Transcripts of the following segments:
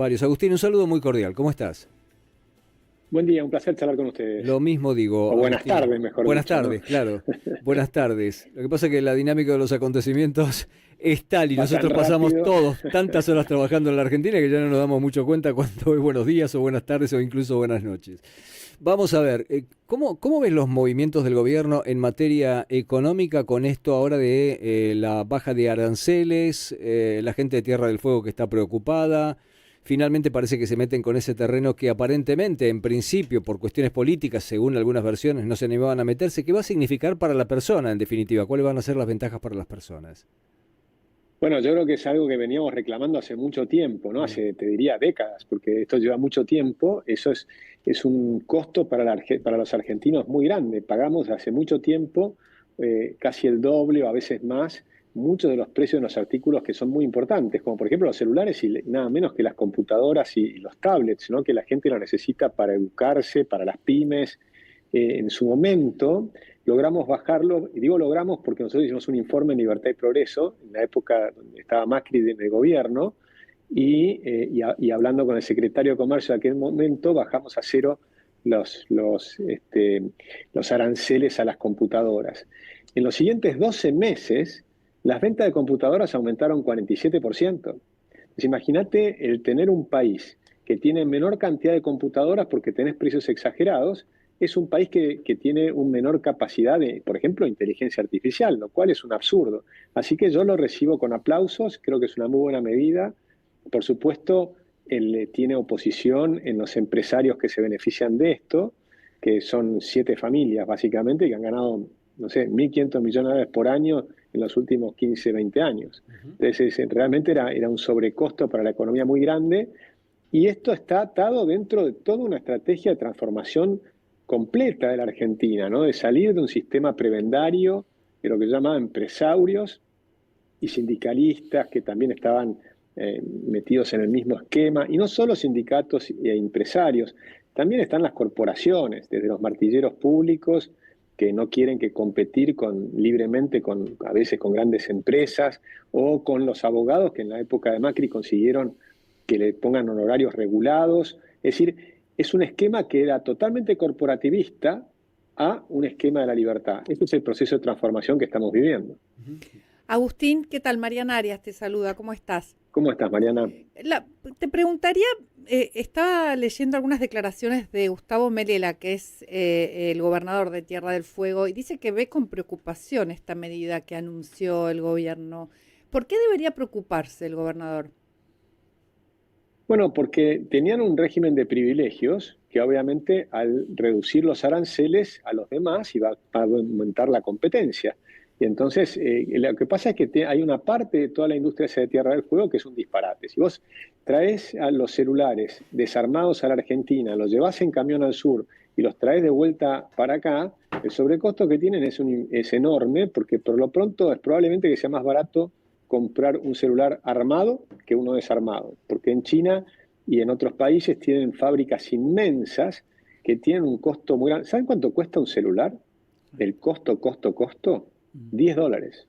varios. Agustín, un saludo muy cordial. ¿Cómo estás? Buen día, un placer charlar con ustedes. Lo mismo digo, O buenas Agustín. tardes, mejor Buenas dicho, ¿no? tardes, claro. Buenas tardes. Lo que pasa es que la dinámica de los acontecimientos es tal y Pasan nosotros pasamos rápido. todos tantas horas trabajando en la Argentina que ya no nos damos mucho cuenta cuando es buenos días o buenas tardes o incluso buenas noches. Vamos a ver, ¿cómo ves los movimientos del gobierno en materia económica con esto ahora de la baja de aranceles, la gente de Tierra del Fuego que está preocupada? Finalmente parece que se meten con ese terreno que aparentemente, en principio, por cuestiones políticas, según algunas versiones, no se animaban a meterse. ¿Qué va a significar para la persona, en definitiva? ¿Cuáles van a ser las ventajas para las personas? Bueno, yo creo que es algo que veníamos reclamando hace mucho tiempo, ¿no? Mm. Hace, te diría, décadas, porque esto lleva mucho tiempo. Eso es un costo para los argentinos muy grande. Pagamos hace mucho tiempo casi el doble o a veces más muchos de los precios de los artículos que son muy importantes, como por ejemplo los celulares y nada menos que las computadoras y los tablets, ¿no? Que la gente lo necesita para educarse, para las pymes. En su momento logramos bajarlo, y digo logramos porque nosotros hicimos un informe en Libertad y Progreso, en la época donde estaba Macri en el gobierno, y hablando con el secretario de Comercio de aquel momento, bajamos a cero los aranceles a las computadoras. En los siguientes 12 meses, las ventas de computadoras aumentaron 47%. Entonces, imagínate el tener un país que tiene menor cantidad de computadoras porque tenés precios exagerados, es un país que tiene una menor capacidad de, por ejemplo, inteligencia artificial, lo cual es un absurdo. Así que yo lo recibo con aplausos, creo que es una muy buena medida. Por supuesto, él tiene oposición en los empresarios que se benefician de esto, que son 7 familias básicamente, que han ganado, no sé, 1.500 millones de dólares por año en los últimos 15, 20 años. Ujú. Entonces, realmente era un sobrecosto para la economía muy grande, y esto está atado dentro de toda una estrategia de transformación completa de la Argentina, ¿no? De salir de un sistema prebendario, de lo que se llama empresarios y sindicalistas que también estaban metidos en el mismo esquema, y no solo sindicatos e empresarios, también están las corporaciones, desde los martilleros públicos que no quieren que competir libremente a veces con grandes empresas, o con los abogados que en la época de Macri consiguieron que le pongan honorarios regulados. Es decir, es un esquema que era totalmente corporativista a un esquema de la libertad. Este es el proceso de transformación que estamos viviendo. Agustín, ¿qué tal? Mariana Arias te saluda, ¿cómo estás? ¿Cómo estás, Mariana? Te preguntaría, estaba leyendo algunas declaraciones de Gustavo Melella, que es el gobernador de Tierra del Fuego, y dice que ve con preocupación esta medida que anunció el gobierno. ¿Por qué debería preocuparse el gobernador? Bueno, porque tenían un régimen de privilegios que obviamente al reducir los aranceles a los demás iba a aumentar la competencia. Y entonces lo que pasa es que hay una parte de toda la industria esa de Tierra del Fuego que es un disparate. Si vos traes a los celulares desarmados a la Argentina, los llevas en camión al sur y los traes de vuelta para acá, el sobrecosto que tienen es enorme, porque por lo pronto es probablemente que sea más barato comprar un celular armado que uno desarmado, porque en China y en otros países tienen fábricas inmensas que tienen un costo muy grande. ¿Saben cuánto cuesta un celular? El costo, $10.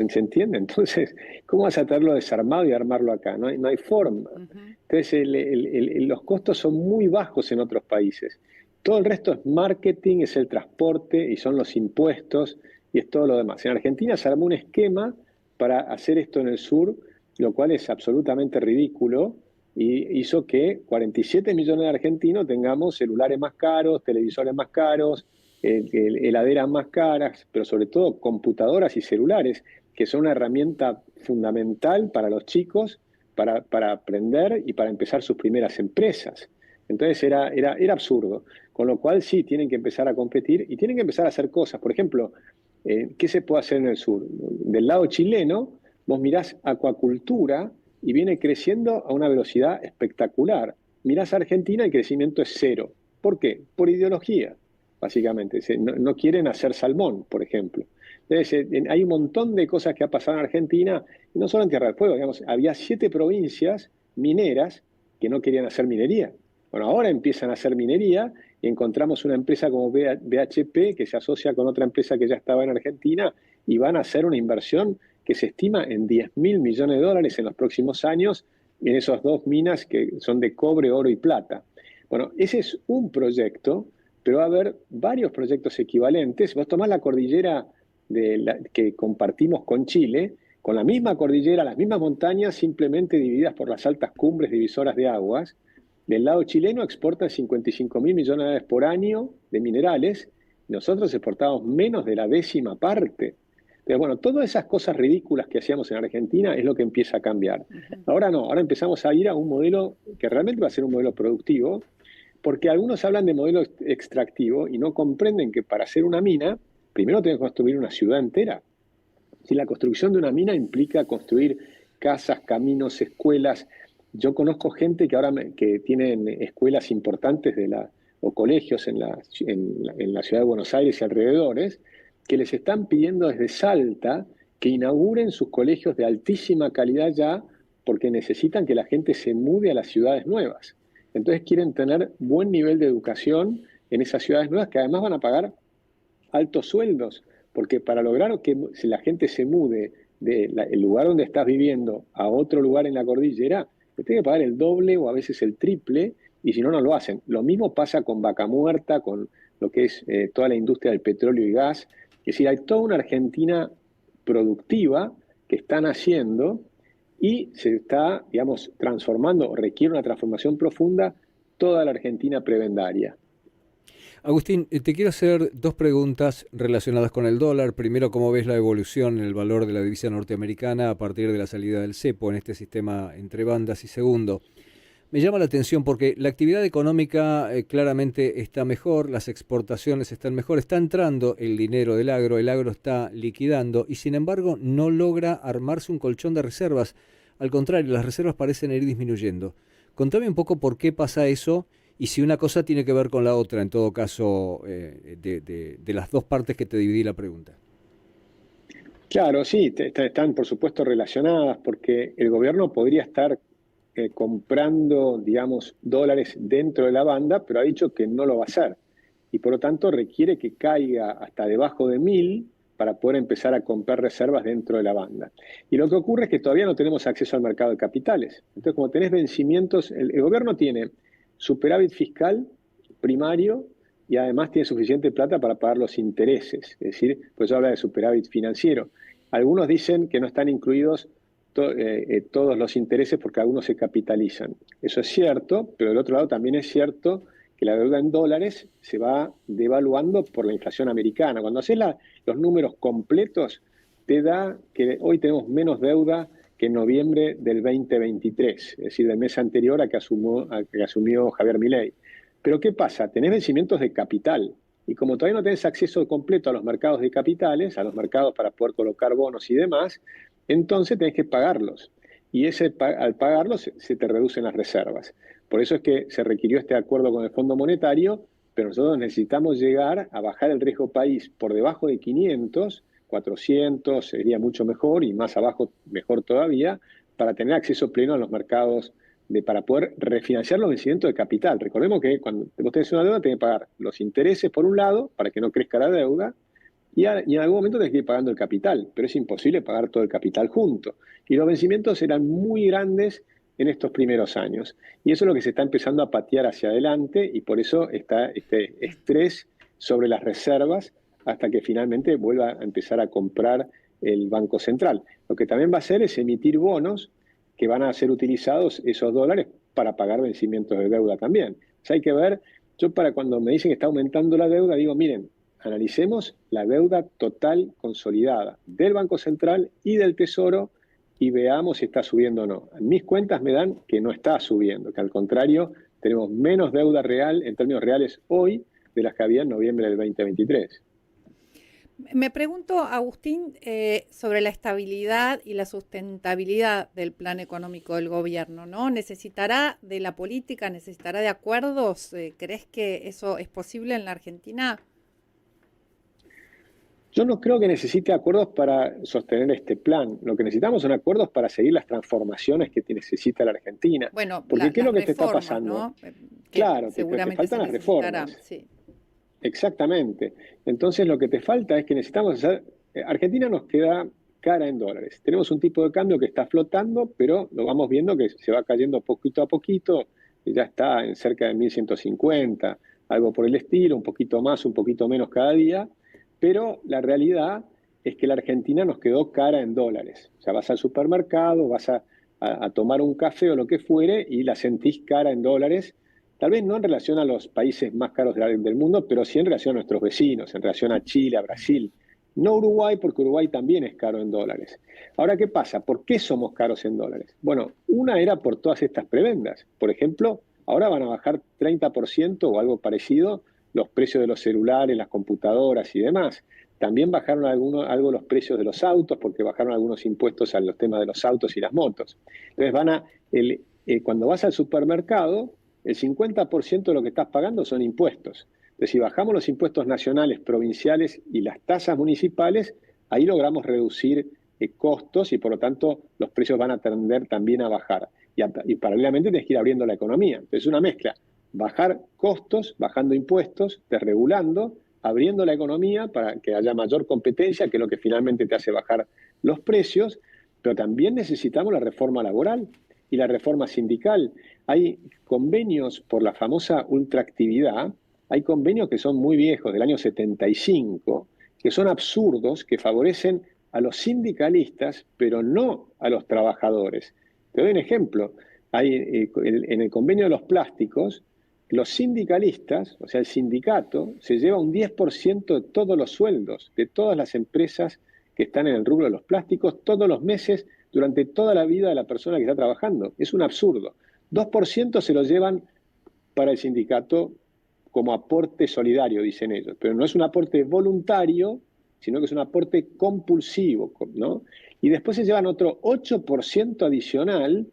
¿Se entiende? Entonces, ¿cómo vas a traerlo desarmado y armarlo acá? No hay forma. Ujú. Entonces, los costos son muy bajos en otros países. Todo el resto es marketing, es el transporte y son los impuestos y es todo lo demás. En Argentina se armó un esquema para hacer esto en el sur, lo cual es absolutamente ridículo, y hizo que 47 millones de argentinos tengamos celulares más caros, televisores más caros, heladeras más caras, pero sobre todo computadoras y celulares, que son una herramienta fundamental para los chicos para aprender y para empezar sus primeras empresas. Entonces era absurdo. Con lo cual sí, tienen que empezar a competir y tienen que empezar a hacer cosas. Por ejemplo, ¿qué se puede hacer en el sur? Del lado chileno, vos mirás acuacultura y viene creciendo a una velocidad espectacular. Mirás a Argentina, el crecimiento es cero. ¿Por qué? Por ideología, básicamente. No quieren hacer salmón, por ejemplo. Entonces, hay un montón de cosas que ha pasado en Argentina, y no solo en Tierra del Fuego, digamos, había 7 provincias mineras que no querían hacer minería. Bueno, ahora empiezan a hacer minería y encontramos una empresa como BHP que se asocia con otra empresa que ya estaba en Argentina y van a hacer una inversión que se estima en 10.000 millones de dólares en los próximos años, en esas dos minas que son de cobre, oro y plata. Bueno, ese es un proyecto, pero va a haber varios proyectos equivalentes. Vos tomás la cordillera que compartimos con Chile, con la misma cordillera, las mismas montañas, simplemente divididas por las altas cumbres divisoras de aguas. Del lado chileno exportan 55.000 millones de dólares por año de minerales, y nosotros exportamos menos de la 10ª parte. Pero bueno, todas esas cosas ridículas que hacíamos en Argentina es lo que empieza a cambiar. Ahora no, ahora empezamos a ir a un modelo que realmente va a ser un modelo productivo, porque algunos hablan de modelo extractivo y no comprenden que para hacer una mina, primero tenemos que construir una ciudad entera. Si la construcción de una mina implica construir casas, caminos, escuelas. Yo conozco gente que ahora que tienen escuelas importantes o colegios en la ciudad de Buenos Aires y alrededores, que les están pidiendo desde Salta que inauguren sus colegios de altísima calidad ya, porque necesitan que la gente se mude a las ciudades nuevas. Entonces quieren tener buen nivel de educación en esas ciudades nuevas, que además van a pagar altos sueldos, porque para lograr que si la gente se mude del lugar donde estás viviendo a otro lugar en la cordillera, te tiene que pagar el doble o a veces el triple, y si no, no lo hacen. Lo mismo pasa con Vaca Muerta, con lo que es toda la industria del petróleo y gas. Es decir, hay toda una Argentina productiva que están haciendo y se está, digamos, transformando, o requiere una transformación profunda, toda la Argentina prebendaria. Agustín, te quiero hacer dos preguntas relacionadas con el dólar. Primero, ¿cómo ves la evolución en el valor de la divisa norteamericana a partir de la salida del cepo en este sistema entre bandas? Y segundo, me llama la atención porque la actividad económica claramente está mejor, las exportaciones están mejor, está entrando el dinero del agro, el agro está liquidando y sin embargo no logra armarse un colchón de reservas. Al contrario, las reservas parecen ir disminuyendo. Contame un poco por qué pasa eso y si una cosa tiene que ver con la otra, en todo caso, de las dos partes que te dividí la pregunta. Claro, sí, están por supuesto relacionadas porque el gobierno podría estar comprando, digamos, dólares dentro de la banda, pero ha dicho que no lo va a hacer. Y por lo tanto requiere que caiga hasta debajo de 1.000 para poder empezar a comprar reservas dentro de la banda. Y lo que ocurre es que todavía no tenemos acceso al mercado de capitales. Entonces, como tenés vencimientos, el gobierno tiene superávit fiscal primario y además tiene suficiente plata para pagar los intereses. Es decir, por eso habla de superávit financiero. Algunos dicen que no están incluidos todos los intereses porque algunos se capitalizan. Eso es cierto, pero del otro lado también es cierto que la deuda en dólares se va devaluando por la inflación americana. Cuando haces los números completos, te da que hoy tenemos menos deuda que en noviembre del 2023, es decir, del mes anterior a que asumió Javier Milei. Pero ¿qué pasa? Tenés vencimientos de capital. Y como todavía no tenés acceso completo a los mercados de capitales, a los mercados para poder colocar bonos y demás, entonces tenés que pagarlos. Y al pagarlos se te reducen las reservas. Por eso es que se requirió este acuerdo con el Fondo Monetario, pero nosotros necesitamos llegar a bajar el riesgo país por debajo de 500, 400 sería mucho mejor y más abajo mejor todavía, para tener acceso pleno a los mercados para poder refinanciar los vencimientos de capital. Recordemos que cuando vos tenés una deuda tenés que pagar los intereses por un lado para que no crezca la deuda y en algún momento tenés que ir pagando el capital, pero es imposible pagar todo el capital junto. Y los vencimientos eran muy grandes en estos primeros años. Y eso es lo que se está empezando a patear hacia adelante y por eso está este estrés sobre las reservas hasta que finalmente vuelva a empezar a comprar el Banco Central. Lo que también va a hacer es emitir bonos que van a ser utilizados esos dólares para pagar vencimientos de deuda también. O sea, hay que ver, yo para cuando me dicen que está aumentando la deuda, digo, miren, analicemos la deuda total consolidada del Banco Central y del Tesoro y veamos si está subiendo o no. Mis cuentas me dan que no está subiendo, que al contrario, tenemos menos deuda real en términos reales hoy de las que había en noviembre del 2023. Me pregunto, Agustín, sobre la estabilidad y la sustentabilidad del plan económico del gobierno, ¿no? ¿Necesitará de la política, necesitará de acuerdos? ¿Crees que eso es posible en la Argentina? Yo no creo que necesite acuerdos para sostener este plan. Lo que necesitamos son acuerdos para seguir las transformaciones que necesita la Argentina. Bueno, porque ¿qué es lo que te está pasando? ¿no? Claro, te faltan las reformas. Sí. Exactamente. Entonces lo que te falta es que necesitamos hacer... Argentina nos queda cara en dólares. Tenemos un tipo de cambio que está flotando, pero lo vamos viendo que se va cayendo poquito a poquito, y ya está en cerca de 1150, algo por el estilo, un poquito más, un poquito menos cada día, pero la realidad es que la Argentina nos quedó cara en dólares. O sea, vas al supermercado, vas a tomar un café o lo que fuere y la sentís cara en dólares, tal vez no en relación a los países más caros del mundo, pero sí en relación a nuestros vecinos, en relación a Chile, a Brasil. No Uruguay, porque Uruguay también es caro en dólares. Ahora, ¿qué pasa? ¿Por qué somos caros en dólares? Bueno, una era por todas estas prebendas. Por ejemplo, ahora van a bajar 30% o algo parecido los precios de los celulares, las computadoras y demás. También bajaron algo los precios de los autos, porque bajaron algunos impuestos a los temas de los autos y las motos. Entonces, cuando vas al supermercado, el 50% de lo que estás pagando son impuestos. Entonces, si bajamos los impuestos nacionales, provinciales y las tasas municipales, ahí logramos reducir costos y por lo tanto los precios van a tender también a bajar. Y paralelamente tienes que ir abriendo la economía. Entonces, es una mezcla. Bajar costos, bajando impuestos, desregulando, abriendo la economía para que haya mayor competencia, que es lo que finalmente te hace bajar los precios, pero también necesitamos la reforma laboral y la reforma sindical. Hay convenios por la famosa ultraactividad, hay convenios que son muy viejos, del año 75, que son absurdos, que favorecen a los sindicalistas, pero no a los trabajadores. Te doy un ejemplo. En el convenio de los plásticos, los sindicalistas, o sea, el sindicato, se lleva un 10% de todos los sueldos de todas las empresas que están en el rubro de los plásticos todos los meses durante toda la vida de la persona que está trabajando. Es un absurdo. 2% se lo llevan para el sindicato como aporte solidario, dicen ellos, pero no es un aporte voluntario, sino que es un aporte compulsivo, ¿no? Y después se llevan otro 8% adicional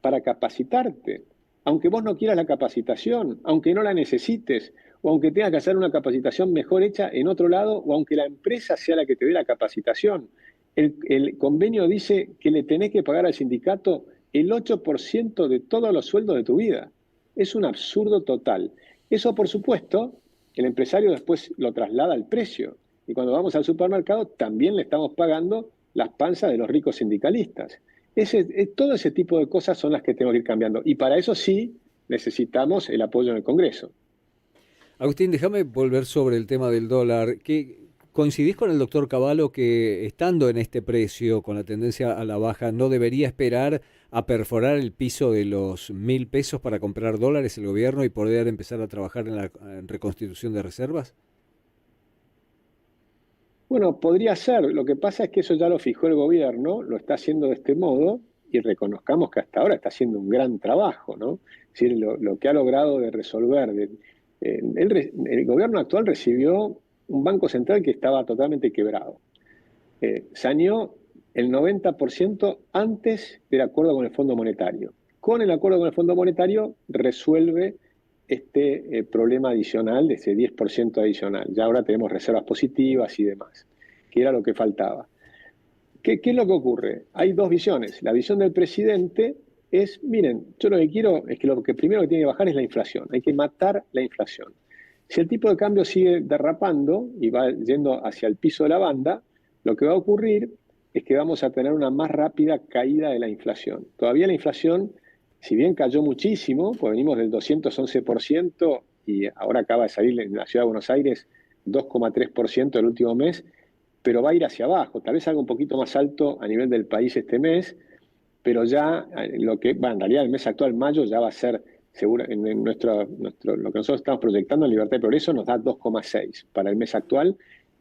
para capacitarte. Aunque vos no quieras la capacitación, aunque no la necesites, o aunque tengas que hacer una capacitación mejor hecha en otro lado, o aunque la empresa sea la que te dé la capacitación. El convenio dice que le tenés que pagar al sindicato el 8% de todos los sueldos de tu vida. Es un absurdo total. Eso, por supuesto, el empresario después lo traslada al precio. Y cuando vamos al supermercado, también le estamos pagando las panzas de los ricos sindicalistas. Todo ese tipo de cosas son las que tenemos que ir cambiando. Y para eso sí necesitamos el apoyo en el Congreso. Agustín, déjame volver sobre el tema del dólar. ¿Coincidís con el doctor Cavallo que estando en este precio, con la tendencia a la baja, no debería esperar a perforar el piso de los 1.000 pesos para comprar dólares el gobierno y poder empezar a trabajar en la reconstitución de reservas? Bueno, podría ser. Lo que pasa es que eso ya lo fijó el gobierno, lo está haciendo de este modo y reconozcamos que hasta ahora está haciendo un gran trabajo, ¿no? Es decir, lo que ha logrado de resolver. El gobierno actual recibió un banco central que estaba totalmente quebrado. Saneó el 90% antes del acuerdo con el Fondo Monetario. Con el acuerdo con el Fondo Monetario resuelve este problema adicional de ese 10% adicional. Ya ahora tenemos reservas positivas y demás, que era lo que faltaba. ¿Qué es lo que ocurre? Hay dos visiones. La visión del presidente es, miren, yo lo que quiero es que lo que primero que tiene que bajar es la inflación. Hay que matar la inflación. Si el tipo de cambio sigue derrapando y va yendo hacia el piso de la banda, lo que va a ocurrir es que vamos a tener una más rápida caída de la inflación. Todavía la inflación, si bien cayó muchísimo, pues venimos del 211% y ahora acaba de salir en la ciudad de Buenos Aires 2,3% el último mes, pero va a ir hacia abajo, tal vez algo un poquito más alto a nivel del país este mes, pero ya en realidad el mes actual, mayo, ya va a ser seguro, lo que nosotros estamos proyectando en Libertad y Progreso nos da 2,6 para el mes actual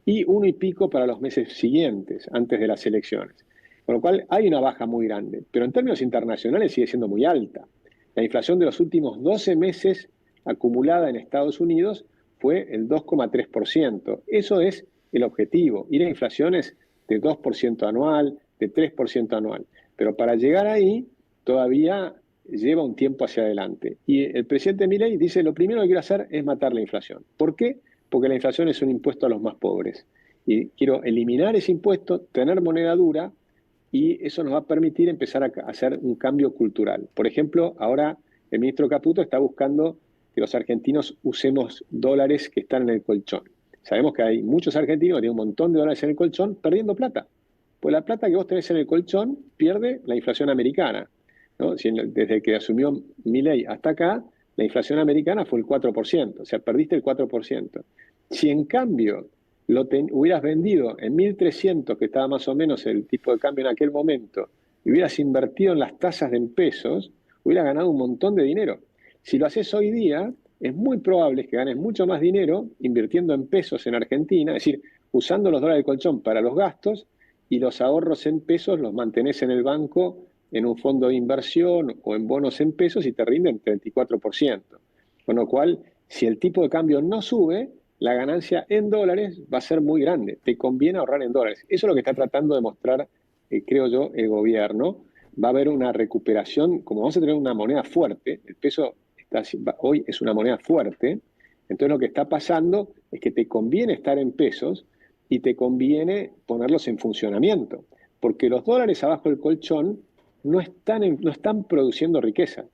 y 1 y pico para los meses siguientes, antes de las elecciones. Con lo cual hay una baja muy grande, pero en términos internacionales sigue siendo muy alta. La inflación de los últimos 12 meses acumulada en Estados Unidos fue el 2,3%. Eso es el objetivo, ir a inflaciones de 2% anual, de 3% anual. Pero para llegar ahí todavía lleva un tiempo hacia adelante. Y el presidente Milei dice, lo primero que quiero hacer es matar la inflación. ¿Por qué? Porque la inflación es un impuesto a los más pobres. Y quiero eliminar ese impuesto, tener moneda dura, y eso nos va a permitir empezar a hacer un cambio cultural. Por ejemplo, ahora el ministro Caputo está buscando que los argentinos usemos dólares que están en el colchón. Sabemos que hay muchos argentinos que tienen un montón de dólares en el colchón perdiendo plata, Pues la plata que vos tenés en el colchón pierde la inflación americana, ¿no? Desde que asumió Milei hasta acá, la inflación americana fue el 4%, o sea, perdiste el 4%. Si en cambio hubieras vendido en 1.300, que estaba más o menos el tipo de cambio en aquel momento, y hubieras invertido en las tasas en pesos, hubieras ganado un montón de dinero. Si lo haces hoy día, es muy probable que ganes mucho más dinero invirtiendo en pesos en Argentina, es decir, usando los dólares de colchón para los gastos y los ahorros en pesos los mantenés en el banco en un fondo de inversión o en bonos en pesos y te rinden 34%. Con lo cual, si el tipo de cambio no sube, la ganancia en dólares va a ser muy grande. Te conviene ahorrar en dólares. Eso es lo que está tratando de mostrar, creo yo, el gobierno. Va a haber una recuperación, como vamos a tener una moneda fuerte, el peso hoy es una moneda fuerte, entonces lo que está pasando es que te conviene estar en pesos y te conviene ponerlos en funcionamiento, porque los dólares abajo del colchón no están produciendo riqueza.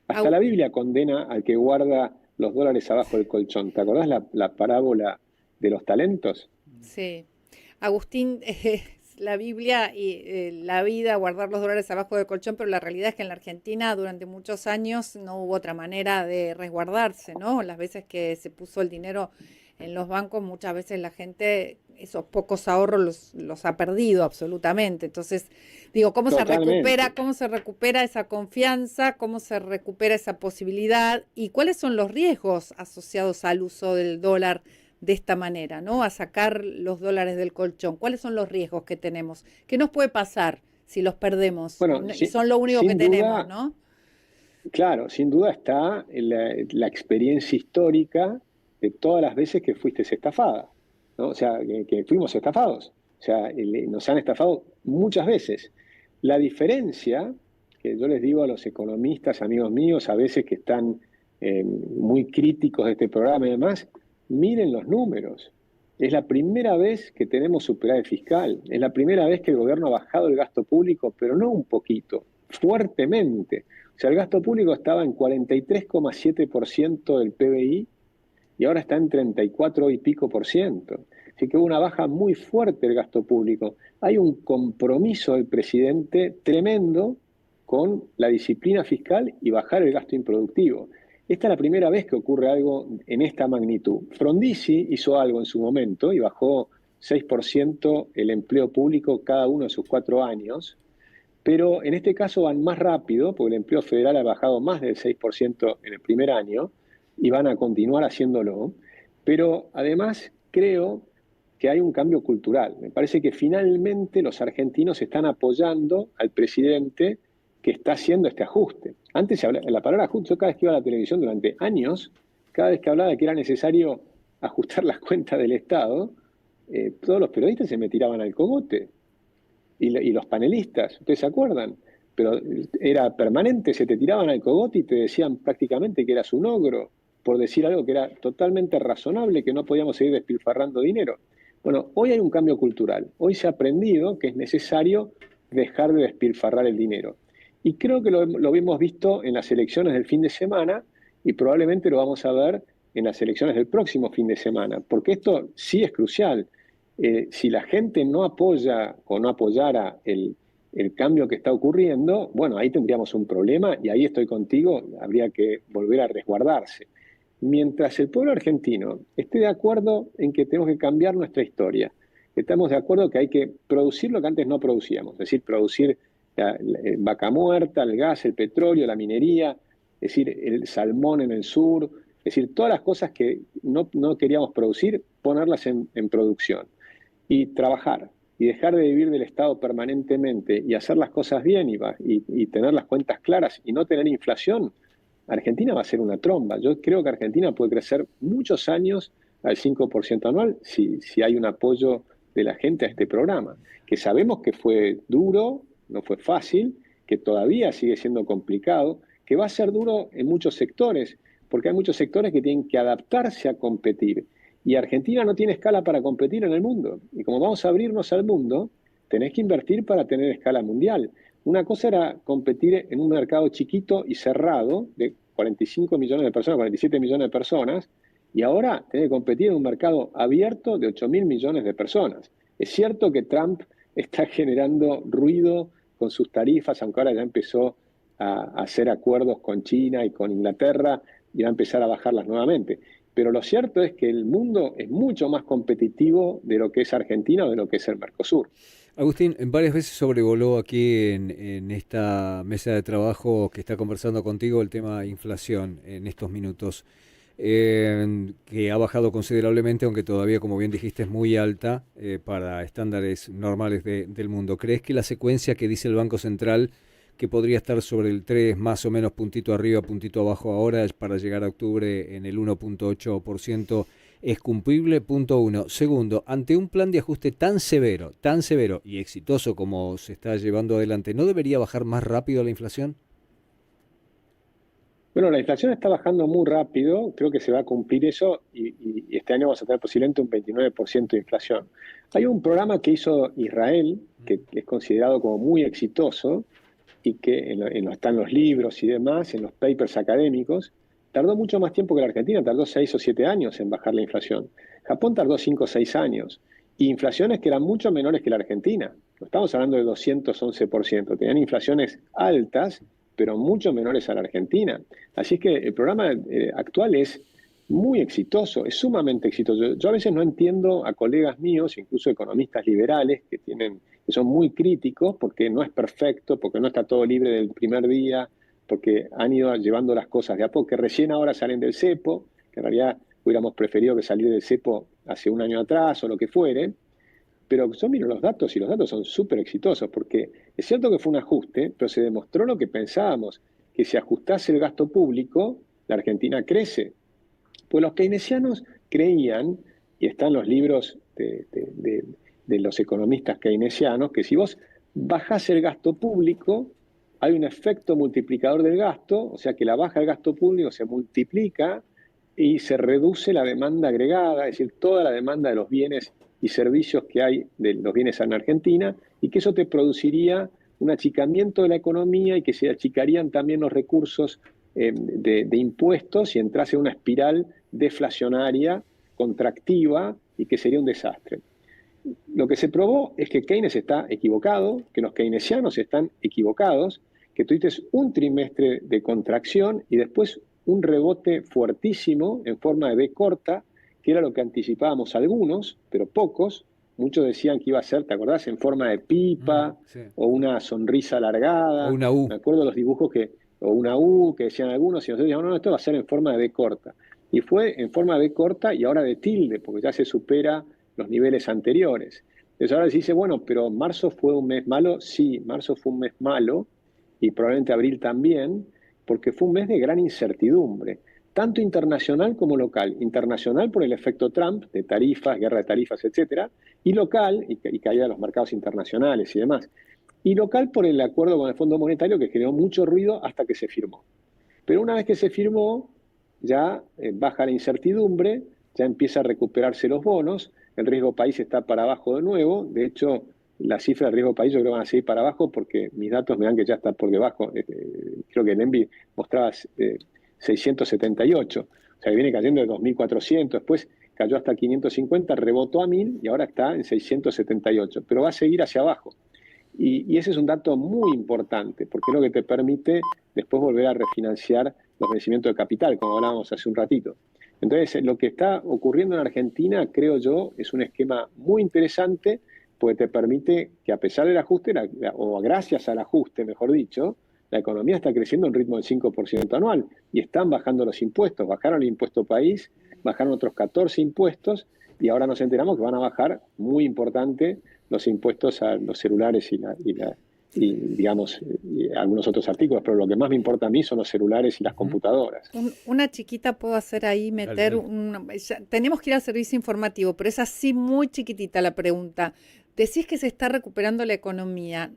Hasta la Biblia condena al que guarda los dólares abajo del colchón. ¿Te acordás la parábola de los talentos? Sí. Agustín, la Biblia y la vida, guardar los dólares abajo del colchón, pero la realidad es que en la Argentina durante muchos años no hubo otra manera de resguardarse, ¿no? Las veces que se puso el dinero en los bancos, muchas veces la gente esos pocos ahorros los ha perdido absolutamente. Entonces, digo, ¿cómo se recupera esa confianza? ¿Cómo se recupera esa posibilidad? ¿Y cuáles son los riesgos asociados al uso del dólar de esta manera, ¿no? A sacar los dólares del colchón. ¿Cuáles son los riesgos que tenemos? ¿Qué nos puede pasar si los perdemos? Bueno, y son lo único que tenemos, ¿no? Claro, sin duda está la experiencia histórica de todas las veces que fuiste estafada, ¿no? O sea, que fuimos estafados. O sea, nos han estafado muchas veces. La diferencia, que yo les digo a los economistas, amigos míos, a veces que están muy críticos de este programa y demás, miren los números. Es la primera vez que tenemos superávit fiscal. Es la primera vez que el gobierno ha bajado el gasto público, pero no un poquito, fuertemente. O sea, el gasto público estaba en 43,7% del PBI y ahora está en 34 y pico por ciento. Así que hubo una baja muy fuerte del gasto público. Hay un compromiso del presidente tremendo con la disciplina fiscal y bajar el gasto improductivo. Esta es la primera vez que ocurre algo en esta magnitud. Frondizi hizo algo en su momento y bajó 6% el empleo público cada uno de sus 4 años, pero en este caso van más rápido, porque el empleo federal ha bajado más del 6% en el primer año y van a continuar haciéndolo, pero además creo que hay un cambio cultural. Me parece que finalmente los argentinos están apoyando al presidente que está haciendo este ajuste. Antes la palabra ajuste, yo cada vez que iba a la televisión durante años, cada vez que hablaba de que era necesario ajustar las cuentas del Estado, todos los periodistas se me tiraban al cogote. Y los panelistas, ¿ustedes se acuerdan? Pero era permanente, se te tiraban al cogote y te decían prácticamente que eras un ogro, por decir algo que era totalmente razonable, que no podíamos seguir despilfarrando dinero. Bueno, hoy hay un cambio cultural. Hoy se ha aprendido que es necesario dejar de despilfarrar el dinero. Y creo que lo hemos visto en las elecciones del fin de semana y probablemente lo vamos a ver en las elecciones del próximo fin de semana, porque esto sí es crucial. Si la gente no apoya o no apoyara el cambio que está ocurriendo, bueno, ahí tendríamos un problema y ahí estoy contigo, habría que volver a resguardarse. Mientras el pueblo argentino esté de acuerdo en que tenemos que cambiar nuestra historia, estamos de acuerdo que hay que producir lo que antes no producíamos, es decir, producir la vaca muerta, el gas, el petróleo, la minería, es decir, el salmón en el sur, es decir, todas las cosas que no queríamos producir, ponerlas en producción. Y trabajar y dejar de vivir del Estado permanentemente y hacer las cosas bien y tener las cuentas claras y no tener inflación, Argentina va a ser una tromba. Yo creo que Argentina puede crecer muchos años al 5% anual si hay un apoyo de la gente a este programa, que sabemos que fue duro, no fue fácil, que todavía sigue siendo complicado, que va a ser duro en muchos sectores, porque hay muchos sectores que tienen que adaptarse a competir. Y Argentina no tiene escala para competir en el mundo. Y como vamos a abrirnos al mundo, tenés que invertir para tener escala mundial. Una cosa era competir en un mercado chiquito y cerrado de 45 millones de personas, 47 millones de personas, y ahora tenés que competir en un mercado abierto de 8.000 millones de personas. Es cierto que Trump está generando ruido con sus tarifas, aunque ahora ya empezó a hacer acuerdos con China y con Inglaterra y va a empezar a bajarlas nuevamente. Pero lo cierto es que el mundo es mucho más competitivo de lo que es Argentina o de lo que es el Mercosur. Agustín, varias veces sobrevoló aquí en esta mesa de trabajo que está conversando contigo el tema inflación en estos minutos, que ha bajado considerablemente, aunque todavía, como bien dijiste, es muy alta para estándares normales del mundo. ¿Crees que la secuencia que dice el Banco Central, que podría estar sobre el 3 más o menos puntito arriba, puntito abajo ahora, para llegar a octubre en el 1,8%, es cumplible? Punto uno. Segundo, ante un plan de ajuste tan severo y exitoso como se está llevando adelante, ¿no debería bajar más rápido la inflación? Bueno, la inflación está bajando muy rápido, creo que se va a cumplir eso y este año vamos a tener posiblemente un 29% de inflación. Hay un programa que hizo Israel, que es considerado como muy exitoso y que está en los libros y demás, en los papers académicos, tardó mucho más tiempo que la Argentina, tardó 6 o 7 años en bajar la inflación. Japón tardó 5 o 6 años, y inflaciones que eran mucho menores que la Argentina. No estamos hablando de 211%, tenían inflaciones altas, pero mucho menores a la Argentina. Así es que el programa actual es muy exitoso, es sumamente exitoso. Yo a veces no entiendo a colegas míos, incluso economistas liberales, que son muy críticos porque no es perfecto, porque no está todo libre del primer día, porque han ido llevando las cosas de a poco, que recién ahora salen del cepo, que en realidad hubiéramos preferido que salir del cepo hace un año atrás o lo que fuere, pero yo miro los datos y los datos son súper exitosos, porque es cierto que fue un ajuste, pero se demostró lo que pensábamos, que si ajustase el gasto público, la Argentina crece. Pues los keynesianos creían, y están los libros de los economistas keynesianos, que si vos bajás el gasto público, hay un efecto multiplicador del gasto, o sea que la baja del gasto público se multiplica y se reduce la demanda agregada, es decir, toda la demanda de los bienes y servicios que hay de los bienes en Argentina, y que eso te produciría un achicamiento de la economía y que se achicarían también los recursos de impuestos y entrase en una espiral deflacionaria, contractiva, y que sería un desastre. Lo que se probó es que Keynes está equivocado, que los keynesianos están equivocados, que tuviste un trimestre de contracción y después un rebote fuertísimo en forma de V corta, que era lo que anticipábamos algunos, pero pocos. Muchos decían que iba a ser, ¿te acordás?, en forma de pipa, Sí. o una sonrisa O alargada. una U. Me acuerdo de los dibujos o una U, que decían algunos, y nosotros decíamos, no, esto va a ser en forma de V corta. Y fue en forma de V corta y ahora de tilde, porque ya se supera los niveles anteriores. Entonces ahora se dice, bueno, pero marzo fue un mes malo. Sí, marzo fue un mes malo, y probablemente abril también, porque fue un mes de gran incertidumbre, tanto internacional como local. Internacional por el efecto Trump, de tarifas, guerra de tarifas, etcétera, y local, y caída de los mercados internacionales y demás. Y local por el acuerdo con el Fondo Monetario, que generó mucho ruido hasta que se firmó. Pero una vez que se firmó, ya baja la incertidumbre, ya empieza a recuperarse los bonos, el riesgo país está para abajo de nuevo. De hecho, la cifra de riesgo país yo creo que van a seguir para abajo, porque mis datos me dan que ya está por debajo. Creo que el ENVI mostraba 678, o sea que viene cayendo de 2.400, después cayó hasta 550, rebotó a 1.000 y ahora está en 678, pero va a seguir hacia abajo. Y ese es un dato muy importante, porque es lo que te permite después volver a refinanciar los vencimientos de capital, como hablábamos hace un ratito. Entonces, lo que está ocurriendo en Argentina, creo yo, es un esquema muy interesante, porque te permite que, a pesar del ajuste, o gracias al ajuste, mejor dicho, la economía está creciendo a un ritmo del 5% anual, y están bajando los impuestos. Bajaron el impuesto país, bajaron otros 14 impuestos, y ahora nos enteramos que van a bajar, muy importante, los impuestos a los celulares y digamos, y algunos otros artículos, pero lo que más me importa a mí son los celulares y las computadoras. Una chiquita puedo hacer ahí, meter tenemos que ir al servicio informativo, pero es así muy chiquitita la pregunta. Decís que se está recuperando la economía.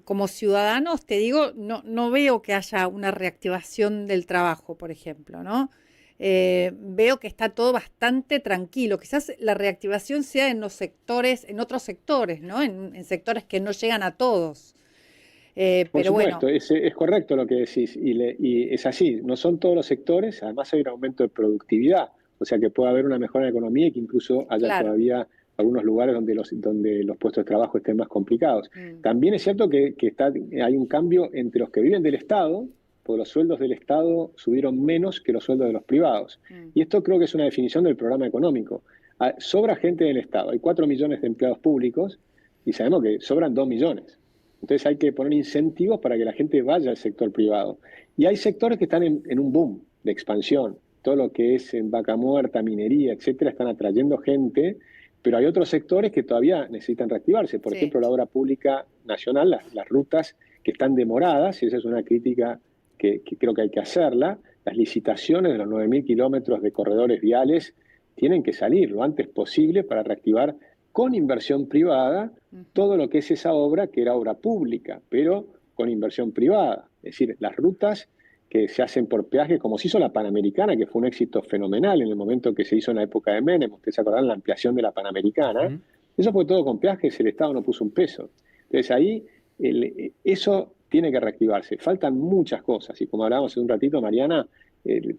Como ciudadanos, te digo, no veo que haya una reactivación del trabajo, por ejemplo, ¿no? Veo que está todo bastante tranquilo. Quizás la reactivación sea en los sectores, en otros sectores, ¿no? En sectores que no llegan a todos. Por Pero supuesto, bueno, es correcto lo que decís, y es así, no son todos los sectores, además hay un aumento de productividad, o sea que puede haber una mejora en la economía y que incluso haya claro. todavía algunos lugares donde los puestos de trabajo estén más complicados. También es cierto que hay un cambio entre los que viven del Estado, porque los sueldos del Estado subieron menos que los sueldos de los privados. Y esto creo que es una definición del programa económico. Sobra gente del Estado, hay 4 millones de empleados públicos y sabemos que sobran 2 millones. Entonces hay que poner incentivos para que la gente vaya al sector privado. Y hay sectores que están en un boom de expansión. Todo lo que es en Vaca Muerta, minería, etcétera, están atrayendo gente, pero hay otros sectores que todavía necesitan reactivarse. Por ejemplo, la obra pública nacional, las rutas que están demoradas, y esa es una crítica que creo que hay que hacerla. Las licitaciones de los 9.000 kilómetros de corredores viales tienen que salir lo antes posible para reactivar con inversión privada todo lo que es esa obra, que era obra pública, pero con inversión privada. Es decir, las rutas que se hacen por peaje, como se hizo la Panamericana, que fue un éxito fenomenal en el momento que se hizo en la época de Menem. Ustedes se acordarán la ampliación de la Panamericana. Eso fue todo con peajes, el Estado no puso un peso. Entonces ahí eso tiene que reactivarse. Faltan muchas cosas, y como hablábamos hace un ratito, Mariana,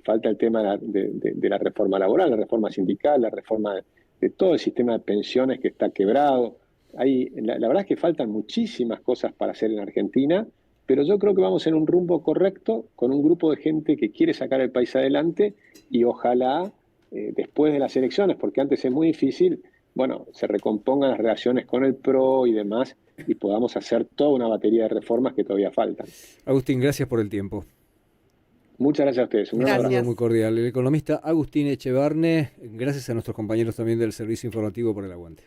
falta el tema de la reforma laboral, la reforma sindical, la reforma de todo el sistema de pensiones que está quebrado. La verdad es que faltan muchísimas cosas para hacer en Argentina, pero yo creo que vamos en un rumbo correcto, con un grupo de gente que quiere sacar el país adelante, y ojalá después de las elecciones, porque antes es muy difícil, bueno, se recompongan las relaciones con el PRO y demás, y podamos hacer toda una batería de reformas que todavía faltan. Agustín, gracias por el tiempo. Muchas gracias a ustedes. Un abrazo muy cordial. El economista Agustín Echevarne, gracias a nuestros compañeros también del Servicio Informativo por el aguante.